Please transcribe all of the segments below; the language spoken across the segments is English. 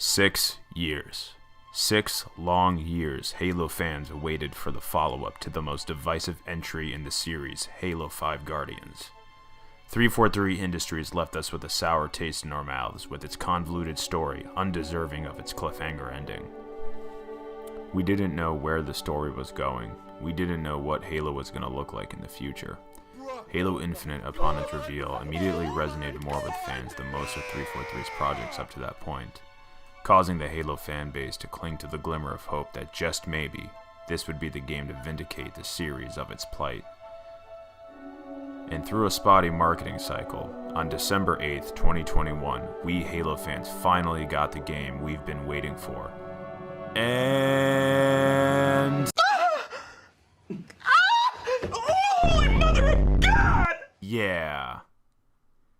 6 years. 6 long years Halo fans waited for the follow-up to the most divisive entry in the series, Halo 5 Guardians. 343 Industries left us with a sour taste in our mouths with its convoluted story, undeserving of its cliffhanger ending. We didn't know where the story was going. We didn't know what Halo was going to look like in the future. Halo Infinite, upon its reveal, immediately resonated more with fans than most of 343's projects up to that point, causing the Halo fanbase to cling to the glimmer of hope that just maybe, this would be the game to vindicate the series of its plight. And through a spotty marketing cycle, on December 8th, 2021, we Halo fans finally got the game we've been waiting for. And... Holy mother of God! Yeah.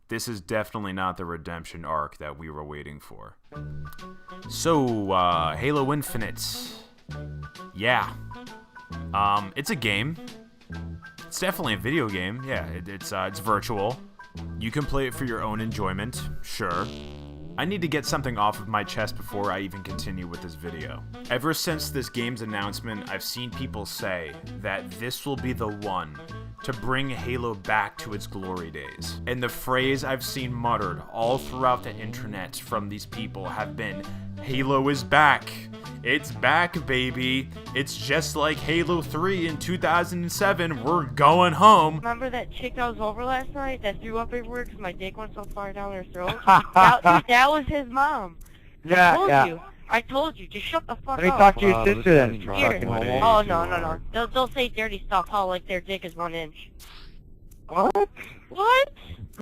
This is definitely not the redemption arc that we were waiting for. So, Halo Infinite. Yeah. It's a game. It's definitely a video game. Yeah, it's virtual. You can play it for your own enjoyment, sure. I need to get something off of my chest before I even continue with this video. Ever since this game's announcement, I've seen people say that this will be the one to bring Halo back to its glory days. And the phrase I've seen muttered all throughout the internet from these people have been, Halo is back. It's back, baby. It's just like Halo 3 in 2007. We're going home. Remember that chick that was over last night that threw up everywhere because my dick went so far down her throat? that was his mom. I told you. Just shut the fuck up. Let me talk to your sister then. Here. Oh, no. They'll say dirty stuff, how like their dick is 1 inch. What? What?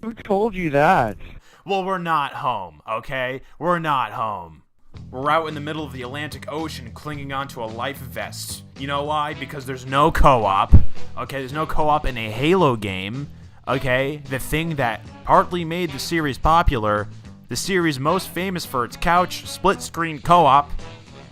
Who told you that? Well, we're not home, okay? We're not home. We're out in the middle of the Atlantic Ocean clinging onto a life vest. You know why? Because there's no co-op. Okay, there's no co-op in a Halo game. Okay, the thing that partly made the series popular, the series most famous for its couch split-screen co-op,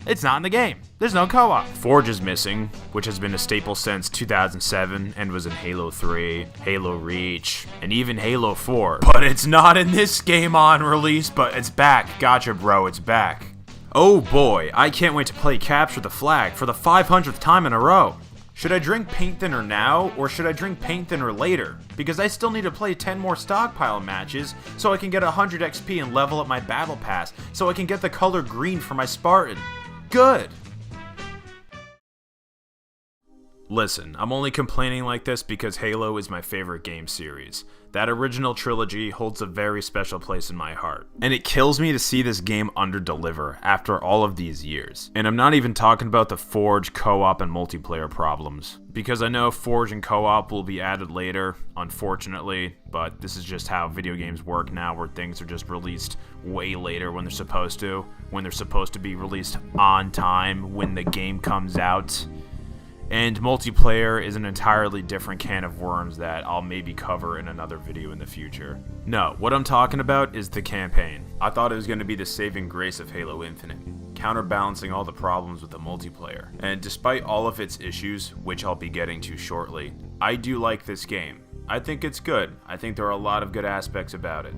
it's not in the game. There's no co-op. Forge is missing, which has been a staple since 2007 and was in Halo 3, Halo Reach, and even Halo 4. But it's not in this game on release, but it's back. Gotcha, bro, it's back. Oh boy, I can't wait to play Capture the Flag for the 500th time in a row. Should I drink paint thinner now, or should I drink paint thinner later? Because I still need to play 10 more stockpile matches, so I can get 100 XP and level up my battle pass, so I can get the color green for my Spartan. Good! Listen, I'm only complaining like this because Halo is my favorite game series. That original trilogy holds a very special place in my heart. And it kills me to see this game underdeliver after all of these years. And I'm not even talking about the Forge, co-op, and multiplayer problems. Because I know Forge and co-op will be added later, unfortunately, but this is just how video games work now, where things are just released way later when they're supposed to be released on time when the game comes out. And multiplayer is an entirely different can of worms that I'll maybe cover in another video in the future. No, what I'm talking about is the campaign. I thought it was going to be the saving grace of Halo Infinite, counterbalancing all the problems with the multiplayer. And despite all of its issues, which I'll be getting to shortly, I do like this game. I think it's good. I think there are a lot of good aspects about it.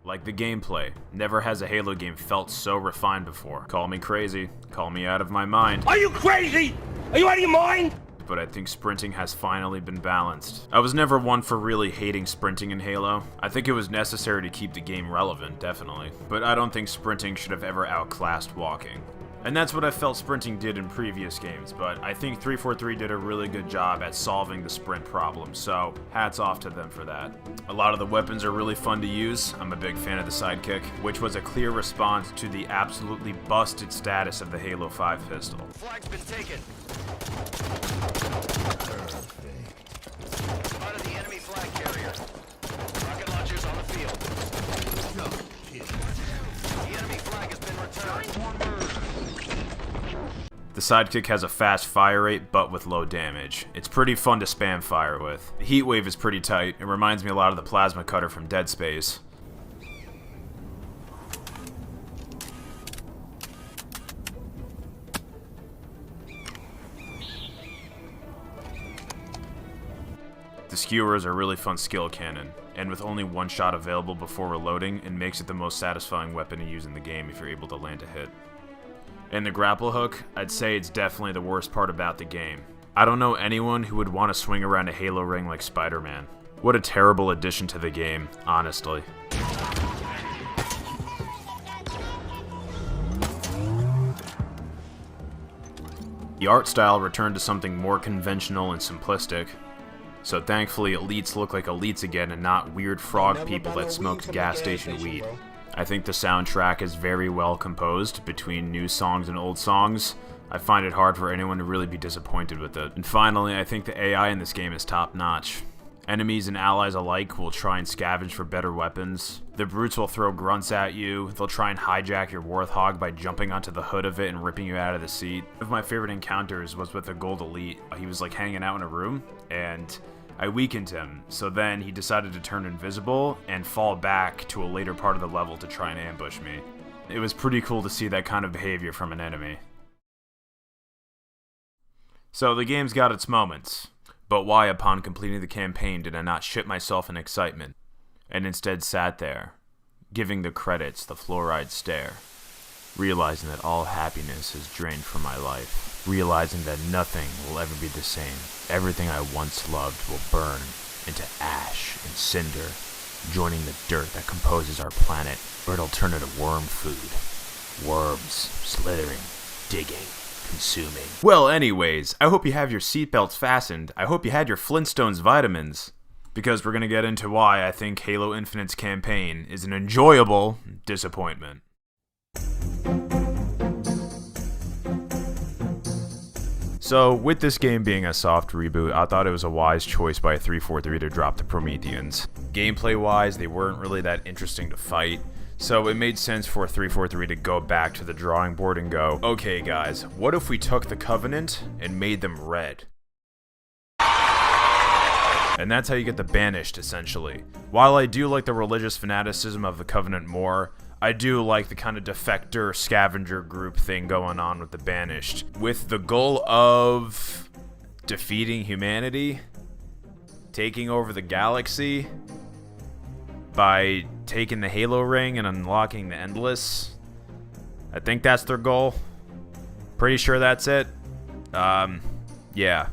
Like the gameplay. Never has a Halo game felt so refined before. Call me crazy. Call me out of my mind. Are you crazy? Are you out of your mind? But I think sprinting has finally been balanced. I was never one for really hating sprinting in Halo. I think it was necessary to keep the game relevant, definitely. But I don't think sprinting should have ever outclassed walking. And that's what I felt sprinting did in previous games, but I think 343 did a really good job at solving the sprint problem, so hats off to them for that. A lot of the weapons are really fun to use. I'm a big fan of the sidekick, which was a clear response to the absolutely busted status of the Halo 5 pistol. Flag's been taken. Spotted the enemy flag carrier. Rocket launchers on the field. The enemy flag has been returned. The sidekick has a fast fire rate, but with low damage. It's pretty fun to spam fire with. The heat wave is pretty tight. It reminds me a lot of the plasma cutter from Dead Space. The Skewer is a really fun skill cannon, and with only one shot available before reloading, it makes it the most satisfying weapon to use in the game if you're able to land a hit. And the grapple hook, I'd say it's definitely the worst part about the game. I don't know anyone who would want to swing around a Halo ring like Spider-Man. What a terrible addition to the game, honestly. The art style returned to something more conventional and simplistic, so thankfully elites look like elites again and not weird frog people that smoked gas station weed. I think the soundtrack is very well composed between new songs and old songs. I find it hard for anyone to really be disappointed with it. And finally, I think the AI in this game is top notch. Enemies and allies alike will try and scavenge for better weapons. The brutes will throw grunts at you. They'll try and hijack your warthog by jumping onto the hood of it and ripping you out of the seat. One of my favorite encounters was with a gold elite. He was like hanging out in a room and I weakened him, so then he decided to turn invisible and fall back to a later part of the level to try and ambush me. It was pretty cool to see that kind of behavior from an enemy. So the game's got its moments, but why upon completing the campaign did I not shit myself in excitement, and instead sat there, giving the credits the fluoride stare, realizing that all happiness is drained from my life, realizing that nothing will ever be the same. Everything I once loved will burn into ash and cinder, joining the dirt that composes our planet, or it'll turn into worm food. Worms, slithering, digging, consuming. Well, anyways, I hope you have your seatbelts fastened. I hope you had your Flintstones vitamins, because we're gonna get into why I think Halo Infinite's campaign is an enjoyable disappointment. So, with this game being a soft reboot, I thought it was a wise choice by 343 to drop the Prometheans. Gameplay-wise, they weren't really that interesting to fight, so it made sense for 343 to go back to the drawing board and go, okay guys, what if we took the Covenant and made them red? And that's how you get the Banished, essentially. While I do like the religious fanaticism of the Covenant more, I do like the kind of defector scavenger group thing going on with the Banished, with the goal of defeating humanity, taking over the galaxy by taking the Halo ring and unlocking the Endless. I think that's their goal. Pretty sure that's it. Yeah.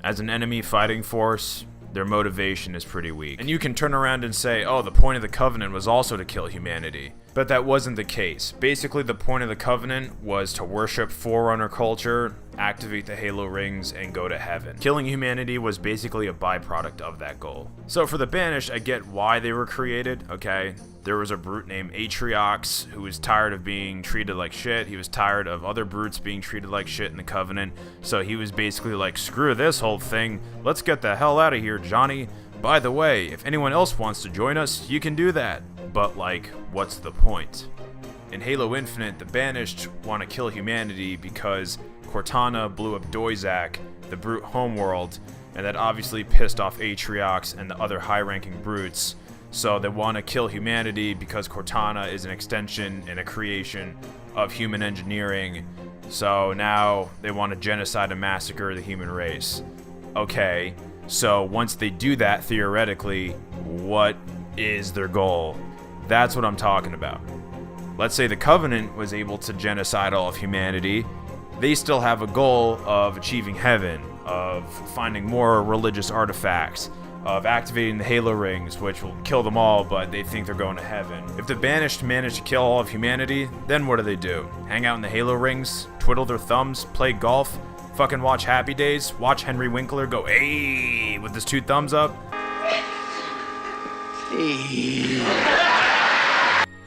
As an enemy fighting force, their motivation is pretty weak. And you can turn around and say, oh, the point of the Covenant was also to kill humanity. But that wasn't the case. Basically, the point of the Covenant was to worship Forerunner culture, activate the Halo rings, and go to heaven. Killing humanity was basically a byproduct of that goal. So for the Banished, I get why they were created, okay? There was a brute named Atriox who was tired of being treated like shit. He was tired of other brutes being treated like shit in the Covenant. So he was basically like, screw this whole thing. Let's get the hell out of here, Johnny. By the way, if anyone else wants to join us, you can do that. But like, what's the point? In Halo Infinite, the Banished want to kill humanity because Cortana blew up Doizak, the brute homeworld, and that obviously pissed off Atriox and the other high-ranking brutes. So they want to kill humanity because Cortana is an extension and a creation of human engineering. So now they want to genocide and massacre the human race. Okay, so once they do that, theoretically, what is their goal? That's what I'm talking about. Let's say the Covenant was able to genocide all of humanity. They still have a goal of achieving heaven, of finding more religious artifacts, of activating the Halo rings, which will kill them all, but they think they're going to heaven. If the Banished manage to kill all of humanity, then what do? Hang out in the Halo rings, twiddle their thumbs, play golf, fucking watch Happy Days, watch Henry Winkler go, "Hey," with his 2 thumbs up?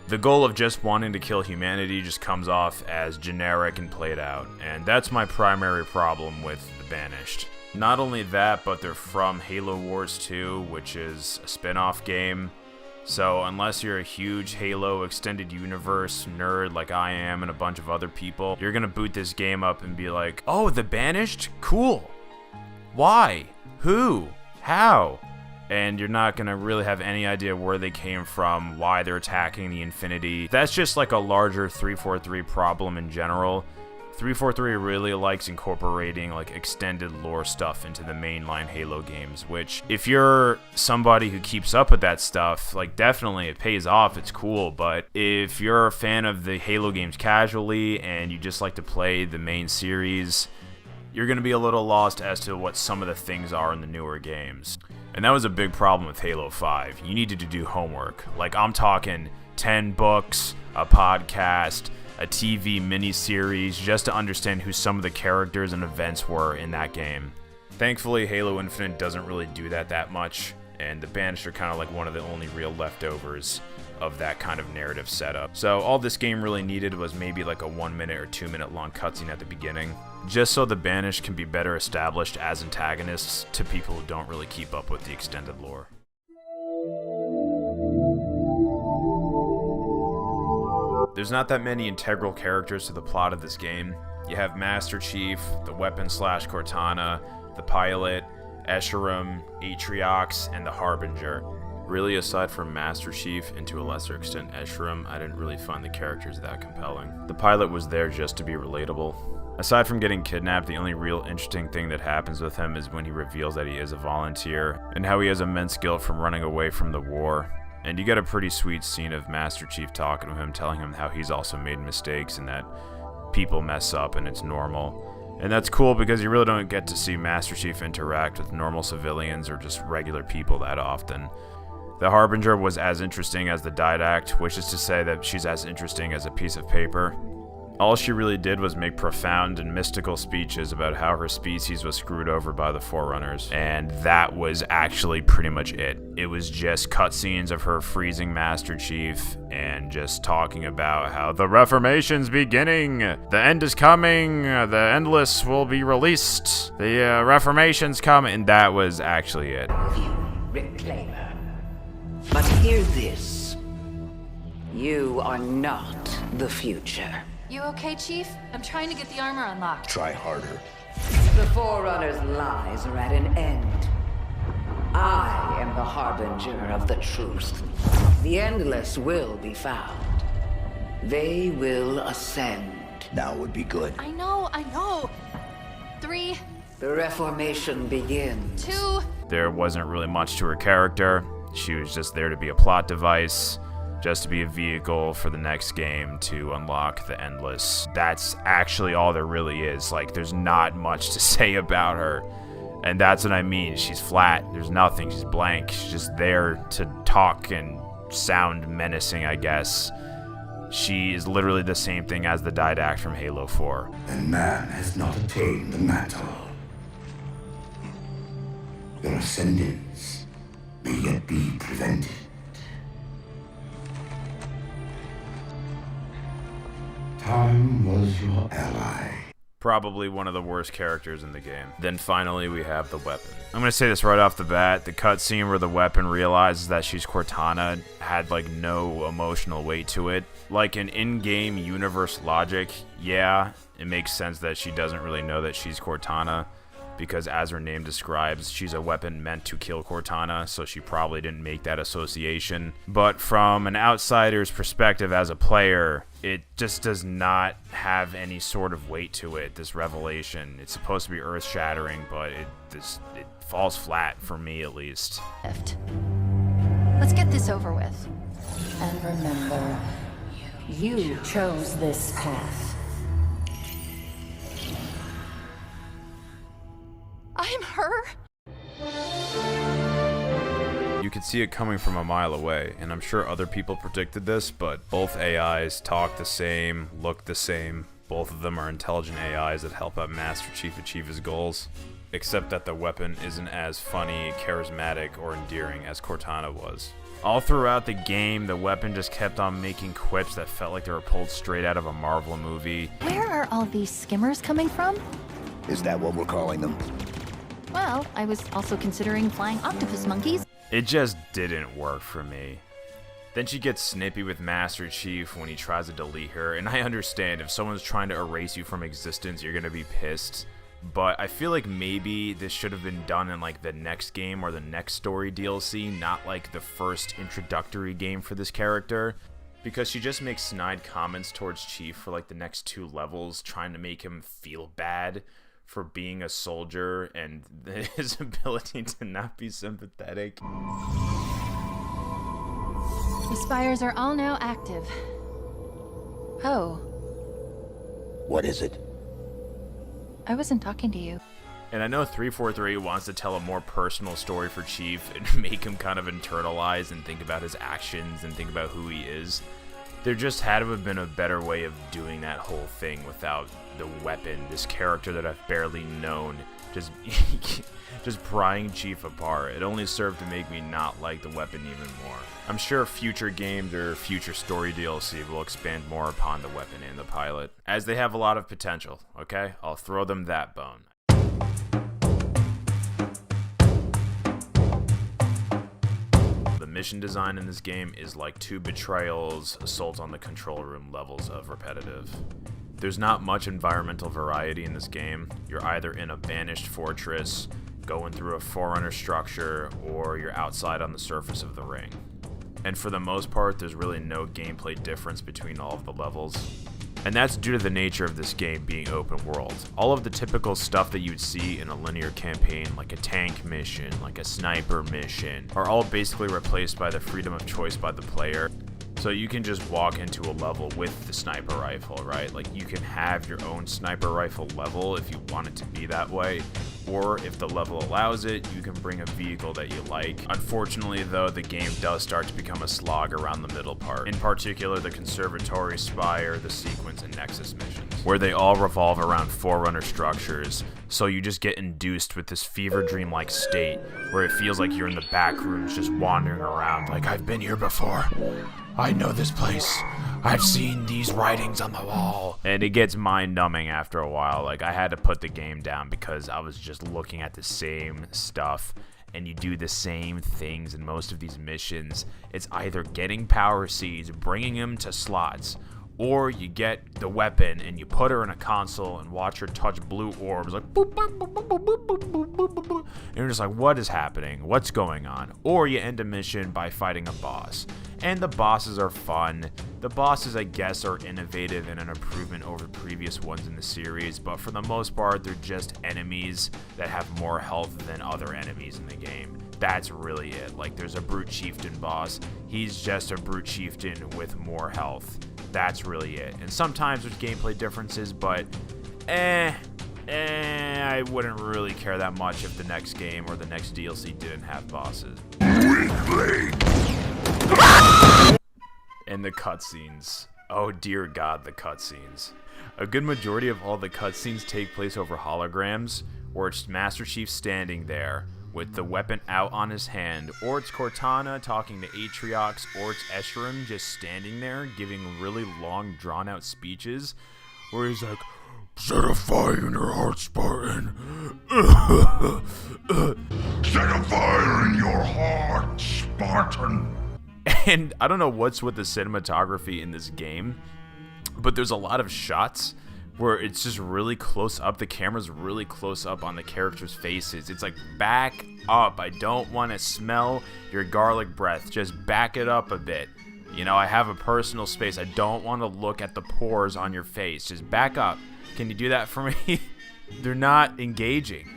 The goal of just wanting to kill humanity just comes off as generic and played out, and that's my primary problem with the Banished. Not only that, but they're from Halo Wars 2, which is a spin-off game, so unless you're a huge Halo Extended Universe nerd like I am and a bunch of other people, you're gonna boot this game up and be like, oh, the Banished? Cool. Why? Who? How? And you're not gonna really have any idea where they came from, why they're attacking the Infinity. That's just like a larger 343 problem in general. 343 really likes incorporating like extended lore stuff into the mainline Halo games, which if you're somebody who keeps up with that stuff, like definitely it pays off, it's cool, but if you're a fan of the Halo games casually and you just like to play the main series, you're going to be a little lost as to what some of the things are in the newer games. And that was a big problem with Halo 5. You needed to do homework. Like I'm talking 10 books, a podcast, a TV miniseries, just to understand who some of the characters and events were in that game. Thankfully, Halo Infinite doesn't really do that much, and the Banished are kind of like one of the only real leftovers of that kind of narrative setup. So all this game really needed was maybe like a 1 minute or 2 minute long cutscene at the beginning, just so the Banished can be better established as antagonists to people who don't really keep up with the extended lore. There's not that many integral characters to the plot of this game. You have Master Chief, the weapon/Cortana, the pilot, Escharum, Atriox, and the Harbinger. Really, aside from Master Chief, and to a lesser extent Escharum, I didn't really find the characters that compelling. The pilot was there just to be relatable. Aside from getting kidnapped, the only real interesting thing that happens with him is when he reveals that he is a volunteer, and how he has immense guilt from running away from the war. And you get a pretty sweet scene of Master Chief talking to him, telling him how he's also made mistakes and that people mess up and it's normal. And that's cool because you really don't get to see Master Chief interact with normal civilians or just regular people that often. The Harbinger was as interesting as the Didact, which is to say that she's as interesting as a piece of paper. All she really did was make profound and mystical speeches about how her species was screwed over by the Forerunners, and that was actually pretty much it. It was just cutscenes of her freezing Master Chief and just talking about how the Reformation's beginning, the end is coming, the Endless will be released, the Reformation's coming, and that was actually it. Reclaimer. But hear this. You are not the future. You okay, Chief? I'm trying to get the armor unlocked. Try harder. The Forerunner's lies are at an end. I am the harbinger of the truth. The Endless will be found. They will ascend. Now would be good. I know. 3, The Reformation begins. 2. There wasn't really much to her character. She was just there to be a plot device, just to be a vehicle for the next game to unlock the Endless. That's actually all there really is. Like, there's not much to say about her. And that's what I mean. She's flat. There's nothing. She's blank. She's just there to talk and sound menacing, I guess. She is literally the same thing as the Didact from Halo 4. And man has not attained the mantle. Your ascendance may yet be prevented. Time was your ally. Probably one of the worst characters in the game. Then finally we have the weapon. I'm gonna say this right off the bat, the cutscene where the weapon realizes that she's Cortana had like no emotional weight to it. Like an in-game universe logic, yeah, it makes sense that she doesn't really know that she's Cortana, because as her name describes, she's a weapon meant to kill Cortana, so she probably didn't make that association. But from an outsider's perspective as a player, it just does not have any sort of weight to it, this revelation. It's supposed to be earth-shattering, but it falls flat, for me at least. Let's get this over with. And remember, you chose this path. I'm her? You could see it coming from a mile away, and I'm sure other people predicted this, but both AIs talk the same, look the same. Both of them are intelligent AIs that help out Master Chief achieve his goals, except that the weapon isn't as funny, charismatic, or endearing as Cortana was. All throughout the game, the weapon just kept on making quips that felt like they were pulled straight out of a Marvel movie. Where are all these skimmers coming from? Is that what we're calling them? Well, I was also considering flying octopus monkeys. It just didn't work for me. Then she gets snippy with Master Chief when he tries to delete her, and I understand if someone's trying to erase you from existence, you're gonna be pissed. But I feel like maybe this should have been done in like the next game or the next story DLC, not like the first introductory game for this character. because she just makes snide comments towards Chief for like the next 2 levels, trying to make him feel bad for being a soldier and his ability to not be sympathetic. The spires are all now active. Oh, What is it? I wasn't talking to you. And I know 343 wants to tell a more personal story for Chief and make him kind of internalize and think about his actions and think about who he is. There just had to have been a better way of doing that whole thing without the weapon, this character that I've barely known, just just prying Chief apart. It only served to make me not like the weapon even more. I'm sure future games or future story DLC will expand more upon the weapon and the pilot, as they have a lot of potential, okay? I'll throw them that bone. The mission design in this game is like 2 Betrayals, Assault on the Control Room levels of repetitive. There's not much environmental variety in this game. You're either in a banished fortress, going through a Forerunner structure, or you're outside on the surface of the ring. And for the most part, there's really no gameplay difference between all of the levels. And that's due to the nature of this game being open world. All of the typical stuff that you'd see in a linear campaign, like a tank mission, like a sniper mission, are all basically replaced by the freedom of choice by the player. So you can just walk into a level with the sniper rifle, right? Like you can have your own sniper rifle level if you want it to be that way. Or if the level allows it, you can bring a vehicle that you like. Unfortunately though, the game does start to become a slog around the middle part. In particular, the Conservatory, Spire, the Sequence, and Nexus missions, where they all revolve around Forerunner structures. So you just get induced with this fever dream-like state where it feels like you're in the back rooms just wandering around like, I've been here before. I know this place. I've seen these writings on the wall. And it gets mind-numbing after a while. Like, I had to put the game down because I was just looking at the same stuff. And you do the same things in most of these missions. It's either getting power seeds, bringing them to slots, or you get the weapon and you put her in a console and watch her touch blue orbs like boop, boop, boop, boop, boop, boop, boop, boop, boop, boop. And you're just like, what is happening? What's going on? Or you end a mission by fighting a boss. And the bosses are fun. The bosses, I guess, are innovative and an improvement over previous ones in the series, but for the most part, they're just enemies that have more health than other enemies in the game. That's really it. Like, there's a Brute Chieftain boss. He's just a Brute Chieftain with more health. That's really it. And sometimes there's gameplay differences, but I wouldn't really care that much if the next game or the next DLC didn't have bosses. And the cutscenes. Oh dear God, the cutscenes. A good majority of all the cutscenes take place over holograms, where it's Master Chief standing there with the weapon out on his hand, or it's Cortana talking to Atriox, or it's Escharum just standing there giving really long drawn-out speeches, where he's like, set a fire in your heart, Spartan. Set a fire in your heart, Spartan. And I don't know what's with the cinematography in this game, but there's a lot of shots where it's just really close up. The camera's really close up on the characters' faces. It's like, back up. I don't want to smell your garlic breath. Just back it up a bit. You know, I have a personal space. I don't want to look at the pores on your face. Just back up. Can you do that for me? They're not engaging.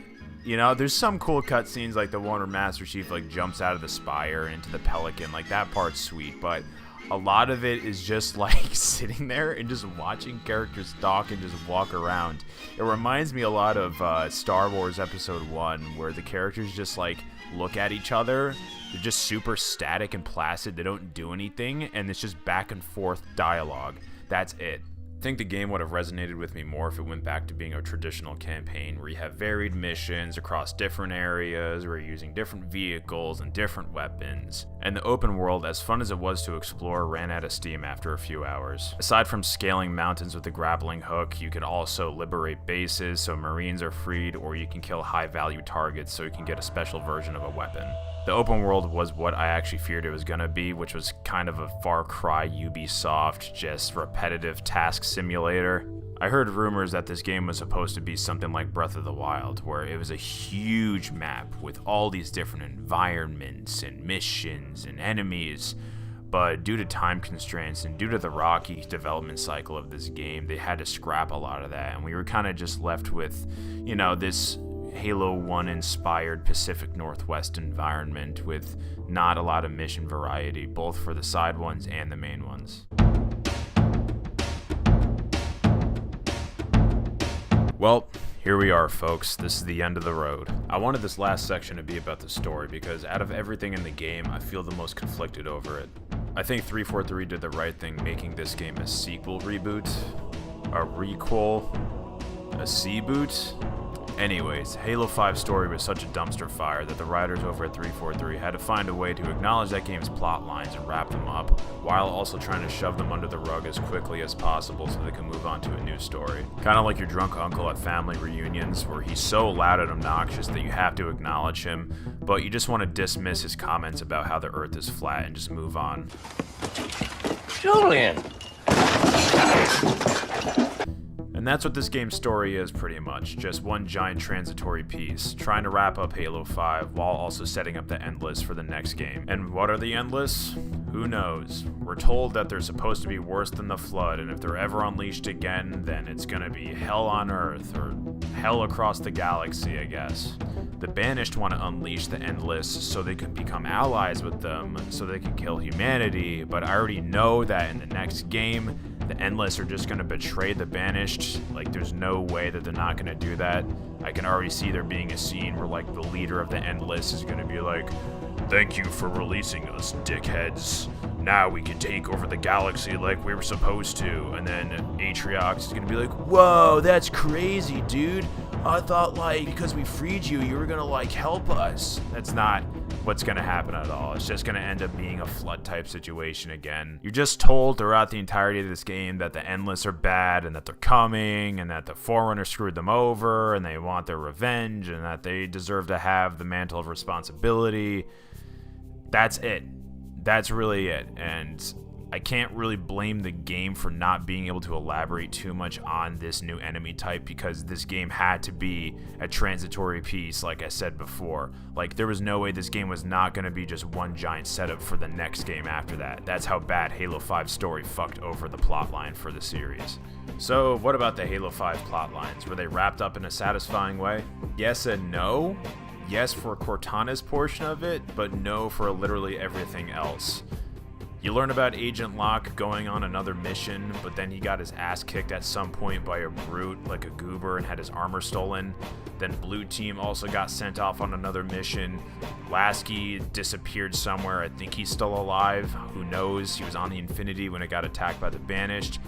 You know, there's some cool cutscenes like the one where Master Chief like jumps out of the spire into the Pelican. Like, that part's sweet, but a lot of it is just like sitting there and just watching characters talk and just walk around. It reminds me a lot of Star Wars Episode 1, where the characters just like look at each other. They're just super static and placid. They don't do anything, and it's just back and forth dialogue. That's it. I think the game would have resonated with me more if it went back to being a traditional campaign where you have varied missions across different areas, where you're using different vehicles and different weapons. And the open world, as fun as it was to explore, ran out of steam after a few hours. Aside from scaling mountains with the grappling hook, you can also liberate bases so Marines are freed, or you can kill high value targets so you can get a special version of a weapon. The open world was what I actually feared it was gonna be, which was kind of a Far Cry Ubisoft, just repetitive task simulator. I heard rumors that this game was supposed to be something like Breath of the Wild, where it was a huge map with all these different environments and missions and enemies, but due to time constraints and due to the rocky development cycle of this game, they had to scrap a lot of that, and we were kind of just left with, you know, this Halo 1 inspired Pacific Northwest environment with not a lot of mission variety, both for the side ones and the main ones. Well, here we are, folks. This is the end of the road. I wanted this last section to be about the story because out of everything in the game, I feel the most conflicted over it. I think 343 did the right thing making this game a sequel reboot, a requel, a C-boot. Anyways, Halo 5 story was such a dumpster fire that the writers over at 343 had to find a way to acknowledge that game's plot lines and wrap them up, while also trying to shove them under the rug as quickly as possible so they can move on to a new story. Kind of like your drunk uncle at family reunions, where he's so loud and obnoxious that you have to acknowledge him, but you just want to dismiss his comments about how the earth is flat and just move on. Julian! And that's what this game's story is, pretty much. Just one giant transitory piece, trying to wrap up Halo 5 while also setting up the Endless for the next game. And what are the Endless? Who knows? We're told that they're supposed to be worse than the Flood, and if they're ever unleashed again, then it's gonna be hell on Earth, or hell across the galaxy, I guess. The Banished want to unleash the Endless so they can become allies with them, so they can kill humanity, but I already know that in the next game, the Endless are just going to betray the Banished. Like, there's no way that they're not going to do that. I can already see there being a scene where, like, the leader of the Endless is going to be like, "Thank you for releasing us, dickheads. Now we can take over the galaxy like we were supposed to." And then Atriox is going to be like, "Whoa, that's crazy, dude. I thought, like, because we freed you, you were going to, like, help us." That's not what's going to happen at all. It's just going to end up being a Flood type situation again. You're just told throughout the entirety of this game that the Endless are bad and that they're coming and that the Forerunner screwed them over and they want their revenge and that they deserve to have the mantle of responsibility. That's it. That's really it. And I can't really blame the game for not being able to elaborate too much on this new enemy type, because this game had to be a transitory piece, like I said before. Like, there was no way this game was not going to be just one giant setup for the next game after that. That's how bad Halo 5 story fucked over the plotline for the series. So, what about the Halo 5 plotlines? Were they wrapped up in a satisfying way? Yes and no. Yes for Cortana's portion of it, but no for literally everything else. You learn about Agent Locke going on another mission, but then he got his ass kicked at some point by a brute like a goober and had his armor stolen. Then Blue Team also got sent off on another mission. Lasky disappeared somewhere. I think he's still alive. Who knows? He was on the Infinity when it got attacked by the Banished.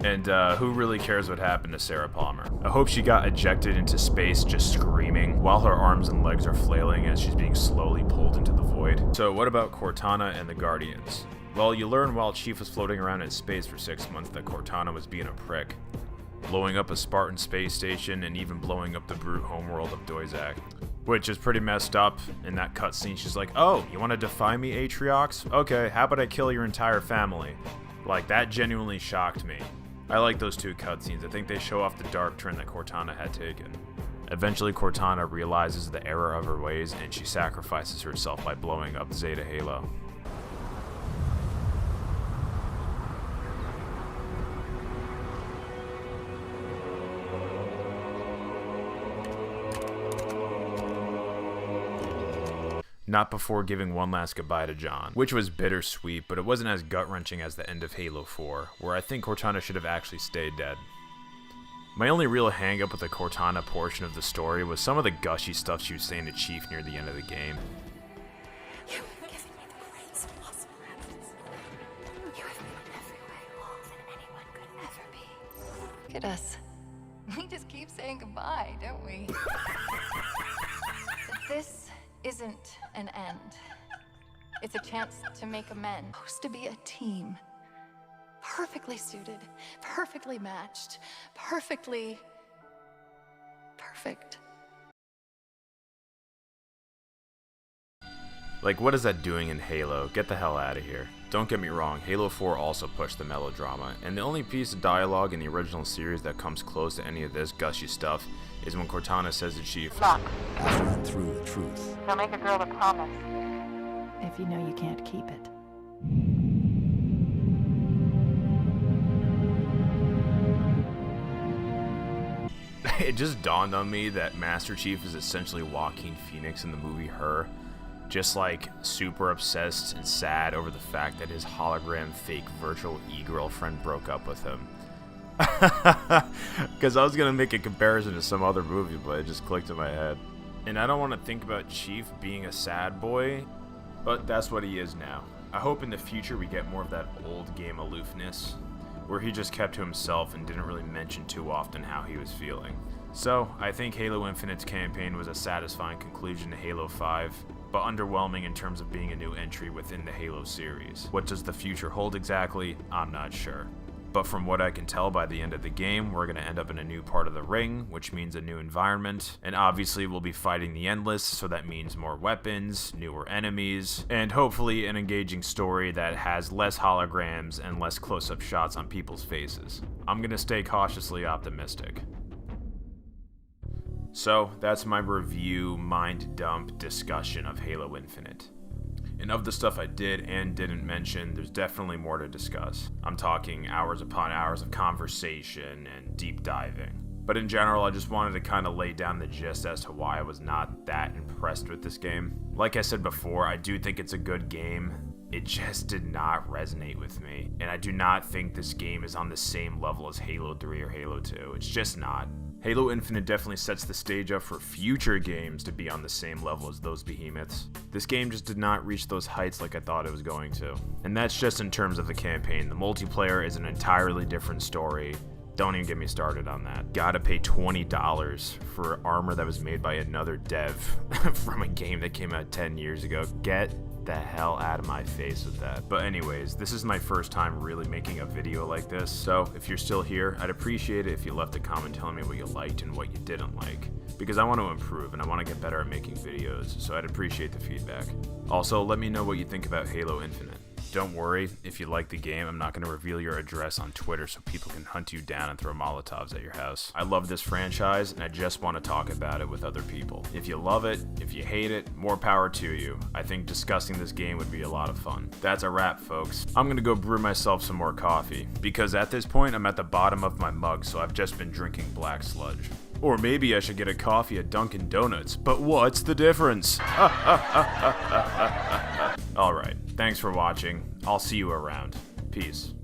And who really cares what happened to Sarah Palmer? I hope she got ejected into space just screaming while her arms and legs are flailing as she's being slowly pulled into the void. So what about Cortana and the Guardians? Well, you learn while Chief was floating around in space for 6 months that Cortana was being a prick, blowing up a Spartan space station and even blowing up the brute homeworld of Doizak. Which is pretty messed up. In that cutscene, she's like, "Oh, you want to defy me, Atriox? Okay, how about I kill your entire family?" Like, that genuinely shocked me. I like those two cutscenes. I think they show off the dark turn that Cortana had taken. Eventually, Cortana realizes the error of her ways and she sacrifices herself by blowing up Zeta Halo. Not before giving one last goodbye to John, which was bittersweet, but it wasn't as gut-wrenching as the end of Halo 4, where I think Cortana should have actually stayed dead. My only real hang-up with the Cortana portion of the story was some of the gushy stuff she was saying to Chief near the end of the game. You have given me the greatest possible happiness. You have made in every way all that anyone could ever be. Look at us. We just keep saying goodbye, don't we? But this isn't an end. It's a chance to make amends. It's supposed to be a team. Perfectly suited, perfectly matched, perfect. Like, what is that doing in Halo? Get the hell out of here. Don't get me wrong, Halo 4 also pushed the melodrama, and the only piece of dialogue in the original series that comes close to any of this gushy stuff is when Cortana says to Chief, Look, I've run through the truth. don't make a girl a promise. If you know you can't keep it. it just dawned on me that Master Chief is essentially Joaquin Phoenix in the movie Her. Just like super obsessed and sad over the fact that his hologram fake virtual e-girlfriend broke up with him. Because I was going to make a comparison to some other movie, but it just clicked in my head. And I don't want to think about Chief being a sad boy, but that's what he is now. I hope in the future we get more of that old game aloofness, where he just kept to himself and didn't really mention too often how he was feeling. So, I think Halo Infinite's campaign was a satisfying conclusion to Halo 5, but underwhelming in terms of being a new entry within the Halo series. What does the future hold exactly? I'm not sure. But from what I can tell by the end of the game, we're going to end up in a new part of the ring, which means a new environment, and obviously we'll be fighting the Endless, so that means more weapons, newer enemies, and hopefully an engaging story that has less holograms and less close-up shots on people's faces. I'm going to stay cautiously optimistic. So, that's my review, mind dump discussion of Halo Infinite. And of the stuff I did and didn't mention, there's definitely more to discuss. I'm talking hours upon hours of conversation and deep diving. But in general, I just wanted to kind of lay down the gist as to why I was not that impressed with this game. Like I said before, I do think it's a good game. It just did not resonate with me. And I do not think this game is on the same level as Halo 3 or Halo 2. It's just not. Halo Infinite definitely sets the stage up for future games to be on the same level as those behemoths. This game just did not reach those heights like I thought it was going to. And that's just in terms of the campaign. The multiplayer is an entirely different story. Don't even get me started on that. Gotta pay $20 for armor that was made by another dev from a game that came out 10 years ago. Get the hell out of my face with that. But anyways, this is my first time really making a video like this, so if you're still here, I'd appreciate it if you left a comment telling me what you liked and what you didn't like, because I want to improve and I want to get better at making videos, so I'd appreciate the feedback. Also, let me know what you think about Halo Infinite. Don't worry, if you like the game, I'm not going to reveal your address on Twitter so people can hunt you down and throw Molotovs at your house. I love this franchise, and I just want to talk about it with other people. If you love it, if you hate it, more power to you. I think discussing this game would be a lot of fun. That's a wrap, folks. I'm going to go brew myself some more coffee, because at this point, I'm at the bottom of my mug, so I've just been drinking black sludge. Or maybe I should get a coffee at Dunkin' Donuts, but what's the difference? Alright, thanks for watching. I'll see you around. Peace.